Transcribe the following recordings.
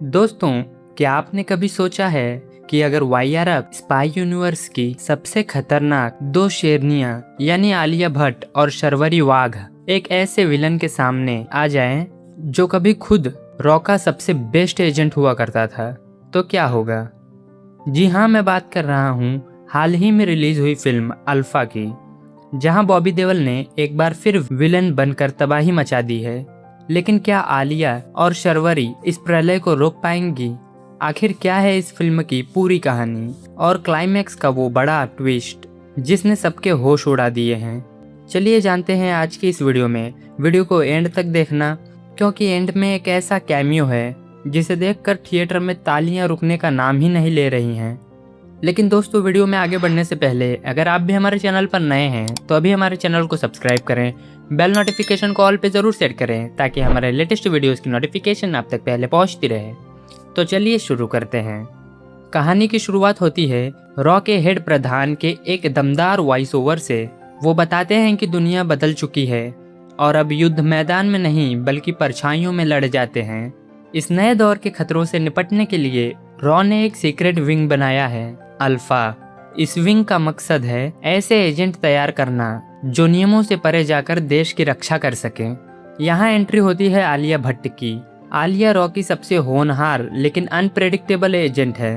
दोस्तों, क्या आपने कभी सोचा है कि अगर वाईआरएफ स्पाई यूनिवर्स की सबसे खतरनाक दो शेरनियां यानी आलिया भट्ट और शर्वरी वाघ एक ऐसे विलन के सामने आ जाएं जो कभी खुद रॉ का सबसे बेस्ट एजेंट हुआ करता था, तो क्या होगा? जी हाँ, मैं बात कर रहा हूँ हाल ही में रिलीज हुई फिल्म अल्फा की, जहाँ बॉबी देओल ने एक बार फिर विलन बनकर तबाही मचा दी है। लेकिन क्या आलिया और शर्वरी इस प्रलय को रोक पाएंगी? आखिर क्या है इस फिल्म की पूरी कहानी और क्लाइमैक्स का वो बड़ा ट्विस्ट जिसने सबके होश उड़ा दिए हैं? चलिए जानते हैं आज की इस वीडियो में। वीडियो को एंड तक देखना, क्योंकि एंड में एक ऐसा कैमियो है जिसे देखकर थिएटर में तालियां रुकने का नाम ही नहीं ले रही हैं। लेकिन दोस्तों, वीडियो में आगे बढ़ने से पहले अगर आप भी हमारे चैनल पर नए हैं तो अभी हमारे चैनल को सब्सक्राइब करें, बेल नोटिफिकेशन को ऑल पे ज़रूर सेट करें ताकि हमारे लेटेस्ट वीडियोस की नोटिफिकेशन आप तक पहले पहुंचती रहे। तो चलिए शुरू करते हैं। कहानी की शुरुआत होती है रॉ के हेड प्रधान के एक दमदार वॉइस ओवर से। वो बताते हैं कि दुनिया बदल चुकी है और अब युद्ध मैदान में नहीं बल्कि परछाइयों में लड़ जाते हैं। इस नए दौर के खतरों से निपटने के लिए रॉ ने एक सीक्रेट विंग बनाया है, अल्फा। इस विंग का मकसद है ऐसे एजेंट तैयार करना जो नियमों से परे जाकर देश की रक्षा कर सकें। यहाँ एंट्री होती है आलिया भट्ट की। आलिया रॉ की सबसे होनहार लेकिन अनप्रेडिक्टेबल एजेंट है।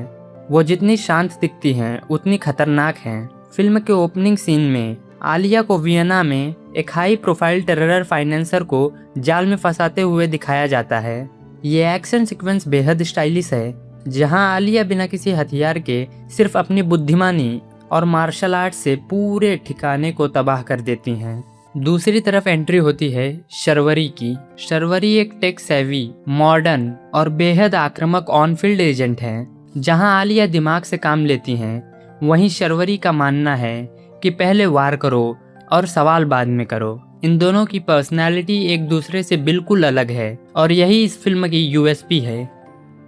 वो जितनी शांत दिखती हैं उतनी खतरनाक हैं। फिल्म के ओपनिंग सीन में आलिया को वियना में एक हाई प्रोफाइल टेरर फाइनेंसर को जाल में फंसाते हुए दिखाया जाता है। ये एक्शन सीक्वेंस बेहद स्टाइलिश है, जहां आलिया बिना किसी हथियार के सिर्फ अपनी बुद्धिमानी और मार्शल आर्ट से पूरे ठिकाने को तबाह कर देती हैं। दूसरी तरफ एंट्री होती है शर्वरी की। शर्वरी एक टेक सेवी, मॉडर्न और बेहद आक्रामक ऑन फील्ड एजेंट हैं। जहां आलिया दिमाग से काम लेती हैं, वहीं शर्वरी का मानना है कि पहले वार करो और सवाल बाद में करो। इन दोनों की पर्सनैलिटी एक दूसरे से बिल्कुल अलग है और यही इस फिल्म की यूएसपी है।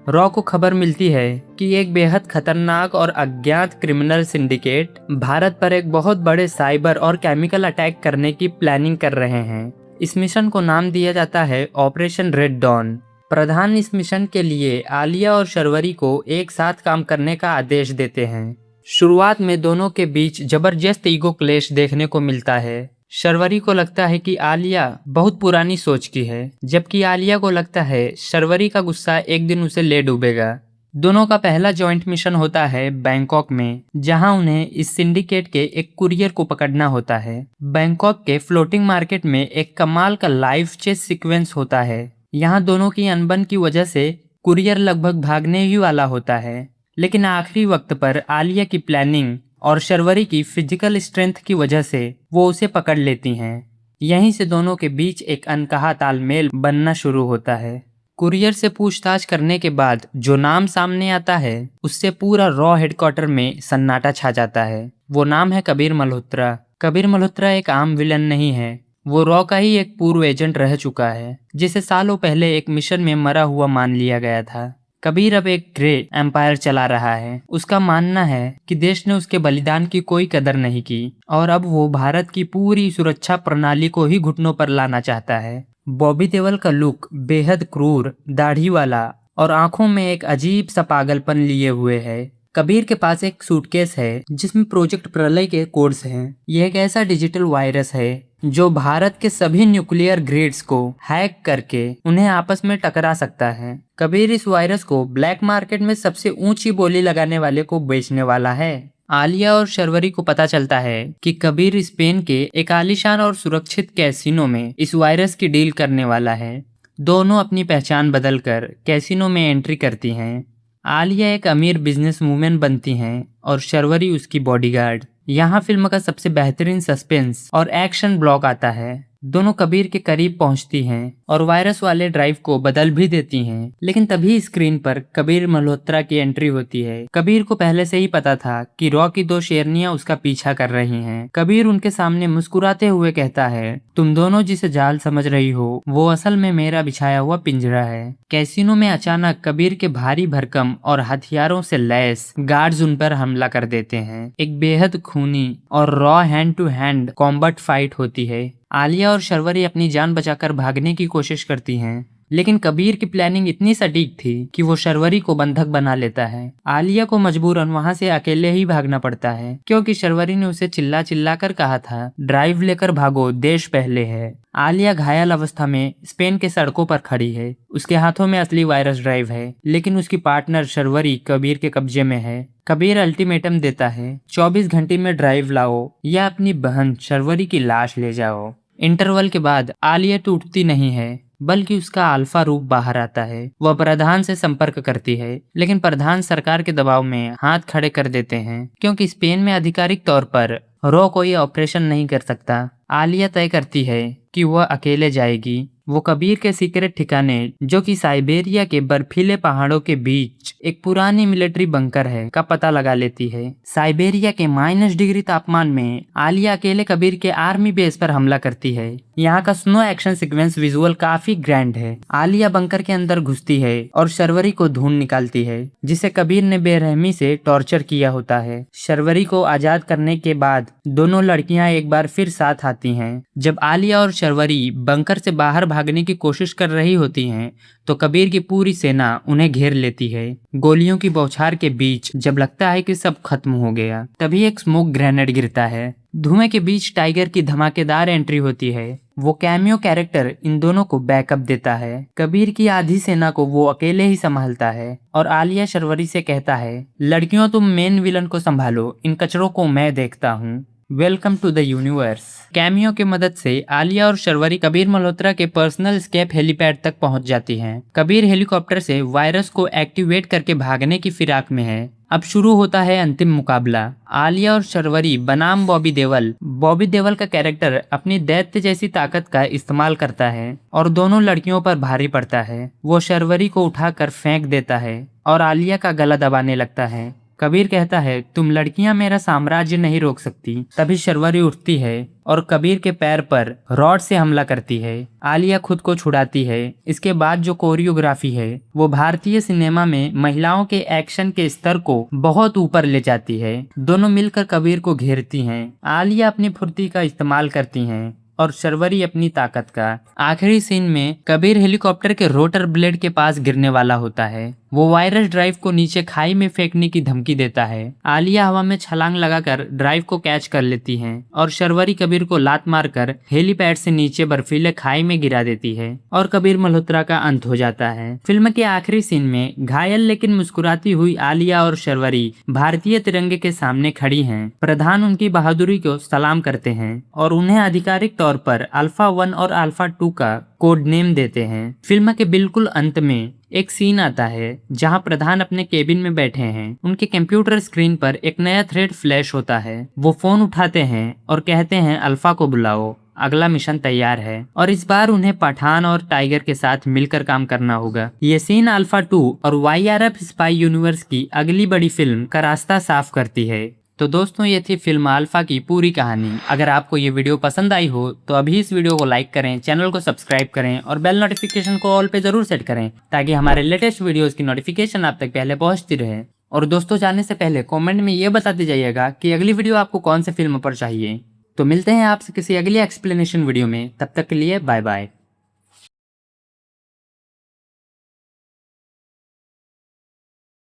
रॉ को खबर मिलती है कि एक बेहद खतरनाक और अज्ञात क्रिमिनल सिंडिकेट भारत पर एक बहुत बड़े साइबर और केमिकल अटैक करने की प्लानिंग कर रहे हैं। इस मिशन को नाम दिया जाता है ऑपरेशन रेड डॉन। प्रधान इस मिशन के लिए आलिया और शर्वरी को एक साथ काम करने का आदेश देते हैं। शुरुआत में दोनों के बीच जबरदस्त ईगो क्लैश देखने को मिलता है। शर्वरी को लगता है कि आलिया बहुत पुरानी सोच की है, जबकि आलिया को लगता है शर्वरी का गुस्सा एक दिन उसे ले डूबेगा। दोनों का पहला जॉइंट मिशन होता है बैंकॉक में, जहां उन्हें इस सिंडिकेट के एक कुरियर को पकड़ना होता है। बैंकॉक के फ्लोटिंग मार्केट में एक कमाल का लाइव चेस सीक्वेंस होता है। यहाँ दोनों की अनबन की वजह से कुरियर लगभग भागने ही वाला होता है, लेकिन आखिरी वक्त पर आलिया की प्लानिंग और शर्वरी की फिजिकल स्ट्रेंथ की वजह से वो उसे पकड़ लेती हैं। यहीं से दोनों के बीच एक अनकहा तालमेल बनना शुरू होता है। कुरियर से पूछताछ करने के बाद जो नाम सामने आता है, उससे पूरा रॉ हेडक्वार्टर में सन्नाटा छा जाता है। वो नाम है कबीर मल्होत्रा। कबीर मल्होत्रा एक आम विलन नहीं है, वो रॉ का ही एक पूर्व एजेंट रह चुका है, जिसे सालों पहले एक मिशन में मरा हुआ मान लिया गया था। कबीर अब एक ग्रे एम्पायर चला रहा है। उसका मानना है कि देश ने उसके बलिदान की कोई कदर नहीं की और अब वो भारत की पूरी सुरक्षा प्रणाली को ही घुटनों पर लाना चाहता है। बॉबी देओल का लुक बेहद क्रूर, दाढ़ी वाला और आंखों में एक अजीब सा पागलपन लिए हुए है। कबीर के पास एक सूटकेस है जिसमें प्रोजेक्ट प्रलय के कोड्स हैं। यह एक ऐसा डिजिटल वायरस है जो भारत के सभी न्यूक्लियर ग्रिड्स को हैक करके उन्हें आपस में टकरा सकता है। कबीर इस वायरस को ब्लैक मार्केट में सबसे ऊंची बोली लगाने वाले को बेचने वाला है। आलिया और शर्वरी को पता चलता है कि कबीर स्पेन के एक आलीशान और सुरक्षित कैसीनो में इस वायरस की डील करने वाला है। दोनों अपनी पहचान बदलकर कैसीनो में एंट्री करती हैं। आलिया एक अमीर बिजनेस वूमेन बनती हैं और शर्वरी उसकी बॉडीगार्ड। यहाँ फिल्म का सबसे बेहतरीन सस्पेंस और एक्शन ब्लॉक आता है। दोनों कबीर के करीब पहुंचती हैं और वायरस वाले ड्राइव को बदल भी देती हैं, लेकिन तभी स्क्रीन पर कबीर मल्होत्रा की एंट्री होती है। कबीर को पहले से ही पता था कि रॉ की दो शेरनियां उसका पीछा कर रही हैं। कबीर उनके सामने मुस्कुराते हुए कहता है, तुम दोनों जिसे जाल समझ रही हो वो असल में मेरा बिछाया हुआ पिंजरा है। कैसीनो में अचानक कबीर के भारी भरकम और हथियारों से लैस गार्ड्स उन पर हमला कर देते हैं। एक बेहद खूनी और raw hand to hand combat fight होती है। आलिया और शर्वरी अपनी जान बचाकर भागने की कोशिश करती हैं, लेकिन कबीर की प्लानिंग इतनी सटीक थी कि वो शर्वरी को बंधक बना लेता है। आलिया को मजबूरन वहाँ से अकेले ही भागना पड़ता है, क्योंकि शर्वरी ने उसे चिल्ला चिल्ला कर कहा था, ड्राइव लेकर भागो, देश पहले है। आलिया घायल अवस्था में स्पेन के सड़कों पर खड़ी है। उसके हाथों में असली वायरस ड्राइव है, लेकिन उसकी पार्टनर शर्वरी कबीर के कब्जे में है। कबीर अल्टीमेटम देता है, 24 घंटे में ड्राइव लाओ या अपनी बहन शर्वरी की लाश ले जाओ। इंटरवल के बाद आलिया टूटती नहीं है, बल्कि उसका अल्फा रूप बाहर आता है। वह प्रधान से संपर्क करती है, लेकिन प्रधान सरकार के दबाव में हाथ खड़े कर देते हैं, क्योंकि स्पेन में आधिकारिक तौर पर रॉ कोई ऑपरेशन नहीं कर सकता। आलिया तय करती है कि वह अकेले जाएगी। वो कबीर के सीक्रेट ठिकाने, जो कि साइबेरिया के बर्फीले पहाड़ों के बीच एक पुरानी मिलिट्री बंकर है, का पता लगा लेती है। साइबेरिया के -डिग्री तापमान में आलिया अकेले कबीर के आर्मी बेस पर हमला करती है। यहाँ का स्नो एक्शन सीक्वेंस विजुअल काफी ग्रैंड है। आलिया बंकर के अंदर घुसती है और शर्वरी को ढूंढ निकालती है, जिसे कबीर ने बेरहमी से टॉर्चर किया होता है। शर्वरी को आजाद करने के बाद दोनों लड़कियां एक बार फिर साथ आती हैं। जब आलिया और शर्वरी बंकर से बाहर भागने की कोशिश कर रही होती हैं, तो कबीर की पूरी सेना उन्हें घेर लेती है। गोलियों की बौछार के बीच जब लगता है कि सब खत्म हो गया, तभी एक स्मोक ग्रेनेड गिरता है। धुएं के बीच टाइगर की धमाकेदार एंट्री होती है। वो कैमियो कैरेक्टर इन दोनों को बैकअप देता है। कबीर की आधी सेना को वो अकेले ही संभालता है और आलिया शर्वरी से कहता है, लड़कियों तुम मेन विलन को संभालो, इन कचरों को मैं देखता हूँ। Welcome to the universe. Cameo की मदद से आलिया और शर्वरी कबीर मल्होत्रा के पर्सनल स्केप हेलीपैड तक पहुंच जाती हैं। कबीर हेलीकॉप्टर से वायरस को एक्टिवेट करके भागने की फिराक में है। अब शुरू होता है अंतिम मुकाबला। आलिया और शर्वरी बनाम बॉबी देओल का कैरेक्टर अपनी दैत्य जैसी ताकत का इस्तेमाल करता है और दोनों लड़कियों पर भारी पड़ता है। वो शर्वरी को उठाकर फेंक देता है और आलिया का गला दबाने लगता है। कबीर कहता है, तुम लड़कियां मेरा साम्राज्य नहीं रोक सकती। तभी शर्वरी उठती है और कबीर के पैर पर रॉड से हमला करती है। आलिया खुद को छुड़ाती है। इसके बाद जो कोरियोग्राफी है, वो भारतीय सिनेमा में महिलाओं के एक्शन के स्तर को बहुत ऊपर ले जाती है। दोनों मिलकर कबीर को घेरती हैं। आलिया अपनी फुर्ती का इस्तेमाल करती हैं और शर्वरी अपनी ताकत का। आखिरी सीन में कबीर हेलीकॉप्टर के रोटर ब्लेड के पास गिरने वाला होता है। वो वायरस ड्राइव को नीचे खाई में फेंकने की धमकी देता है। आलिया हवा में छलांग लगाकर ड्राइव को कैच कर लेती हैं और शर्वरी कबीर को लात मारकर हेलीपैड से नीचे बर्फीले खाई में गिरा देती है और कबीर मल्होत्रा का अंत हो जाता है। फिल्म के आखिरी सीन में घायल लेकिन मुस्कुराती हुई आलिया और शर्वरी भारतीय तिरंगे के सामने खड़ी हैं। प्रधान उनकी बहादुरी को सलाम करते हैं और उन्हें आधिकारिक तौर पर अल्फा 1 और अल्फा 2 का कोड नेम देते हैं। फिल्म के बिल्कुल अंत में एक सीन आता है जहां प्रधान अपने केबिन में बैठे हैं। उनके कंप्यूटर स्क्रीन पर एक नया थ्रेड फ्लैश होता है। वो फोन उठाते हैं और कहते हैं, अल्फा को बुलाओ, अगला मिशन तैयार है। और इस बार उन्हें पठान और टाइगर के साथ मिलकर काम करना होगा। ये सीन अल्फा 2 और YRF स्पाई यूनिवर्स की अगली बड़ी फिल्म का रास्ता साफ करती है। तो दोस्तों, ये थी फिल्म अल्फा की पूरी कहानी। अगर आपको ये वीडियो पसंद आई हो तो अभी इस वीडियो को लाइक करें, चैनल को सब्सक्राइब करें और बेल नोटिफिकेशन को ऑल पे जरूर सेट करें, ताकि हमारे लेटेस्ट वीडियोस की नोटिफिकेशन आप तक पहले पहुंचती रहे। और दोस्तों, जाने से पहले कमेंट में ये बताते जाइएगा कि अगली वीडियो आपको कौन से फिल्म पर चाहिए। तो मिलते हैं आपसे किसी अगली एक्सप्लेनेशन वीडियो में। तब तक के लिए बाय बाय।